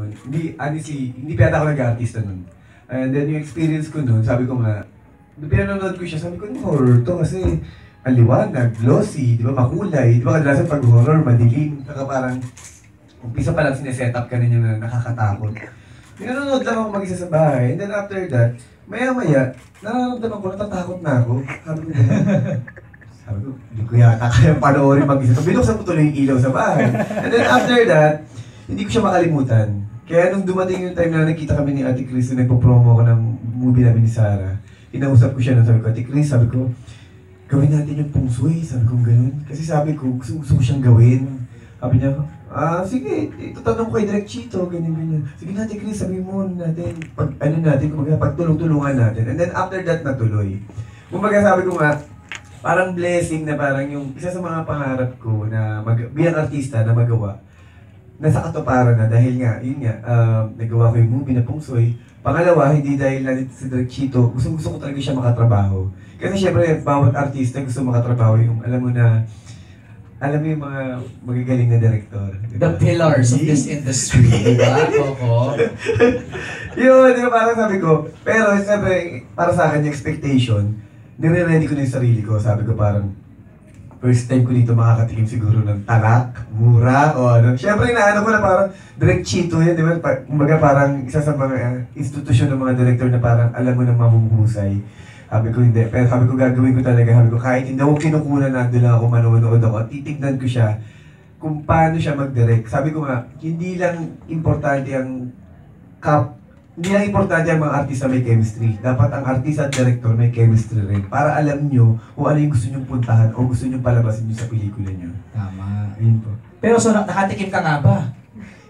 noon. Hindi, honestly, hindi pa yata ako nag-artista noon. And then yung experience ko noon, sabi ko nga, nung pinanonood ko siya, sabi ko, horror to kasi ang liwanag, glossy, di ba, makulay. Di ba, kadalasan pag horror, madilim. Saka parang, umpisa pa lang sineset up ka ninyo na nakakatakot. Pinanonood lang ako mag-isa sa bahay. And then after that, maya-maya, nararamdaman ko, natatakot na ako. Sabi ko, hindi ko yata kaya panoorin mag-isa. Binuksan ko tuloy yung ilaw sa bahay. And then after that, hindi ko siya makalimutan. Kaya nung dumating yung time na nakita kami ni Ate Chris na nagpo-promo ko ng movie namin ni Sarah, inausap ko siya, sabi ko, Ate Chris, sabi ko, gawin natin yung feng shui, sabi ko ganun. Kasi sabi ko, gusto ko siyang gawin. Sabi niya, sige, itatanong ko kay Direk Chito, ganyan. Sige natin, Chris, sabi mo natin, pagtulong-tulungan natin. And then after that, natuloy. Kumbaga sabi ko nga, parang blessing na parang yung isa sa mga pangarap ko na bilang artista na magawa, nasa katuparan na dahil nga, yun nga, nagawa ko yung movie na feng shui. Pangalawa, hindi dahil na si Direk Chito, gusto ko talaga siya makatrabaho. Kasi syempre, bawat artista gusto makatrabaho yung, alam mo yung mga magagaling na director. Diba? The pillars of this industry, di ba, Coco? Yun, di ba, parang sabi ko, pero syempre, para sa akin yung expectation, nire-ready ko na yung sarili ko. Sabi ko parang, first time ko dito makakatikim siguro ng talak, mura, o ano. Syempre, inaano ko na parang Direk Chito yun, di ba? Kumbaga parang isa sa mga institusyon ng mga director na parang alam mo na mahuhusay. Sabi ko hindi, pero sabi ko gagawin ko talaga. Sabi ko kahit hindi ako kinukunan, nandun lang ako, manonood ako at titignan ko siya kung paano siya mag-direct. Sabi ko nga, hindi lang importante ang mga artista may chemistry. Dapat ang artista at director may chemistry rin. Para alam nyo kung ano yung gusto nyong puntahan o gusto nyong palabasin nyo sa pelikula nyo. Tama. Ayun po. Pero so, nakatikim ka nga ba?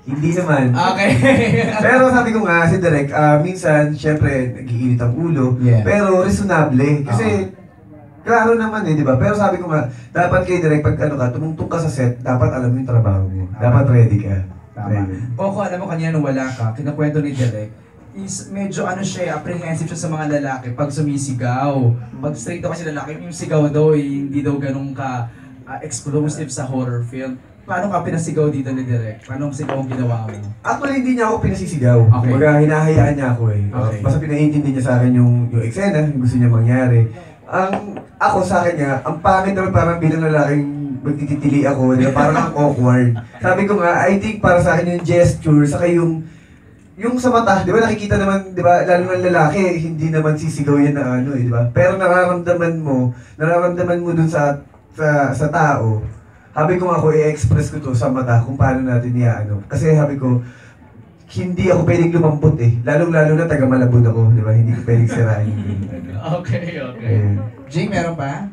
Hindi naman. Okay. Pero sabi ko nga, si Direk, minsan, syempre, nag-iinit ang ulo. Yeah. Pero reasonable. Kasi, klaro naman di ba? Pero sabi ko nga, dapat kay Direk, pag tumungtong ka sa set, dapat alam mo yung trabaho mo. Dapat ready ka. Tama. Coco, alam mo kanina nung wala ka, kinakwento ni Direk, is medyo apprehensive siya sa mga lalaki pag sumisigaw. Pag straight daw kasi lalaki, yung sigaw daw, hindi daw ganun ka explosive sa horror film. Paano ka pinasigaw dito ni Direk? Paano ang sigaw ang ginawa mo? Actually, hindi niya ako pinasisigaw. Okay. Kumbaga, hinahayaan niya ako Okay. Basta pinaintindi niya sa akin yung eksena, yung gusto niya mangyari. Ako sa akin nga, ang pangit naman parang bilang lalaking magtitili ako, parang ang awkward. Sabi ko nga, I think para sa akin yung gesture, saka yung sa mata, di ba nakikita naman, di ba, lalo ng lalaki, hindi naman sisigaw yan na di ba? Pero nararamdaman mo dun sa tao. Sabi ko nga ako, i-express ko to sa mata kung paano natin Kasi sabi ko, hindi ako pwedeng lumambot Lalong-lalo na taga Malabon ako, di ba? Hindi ko pwedeng sirain yung Okay. Eh, Jay, meron pa?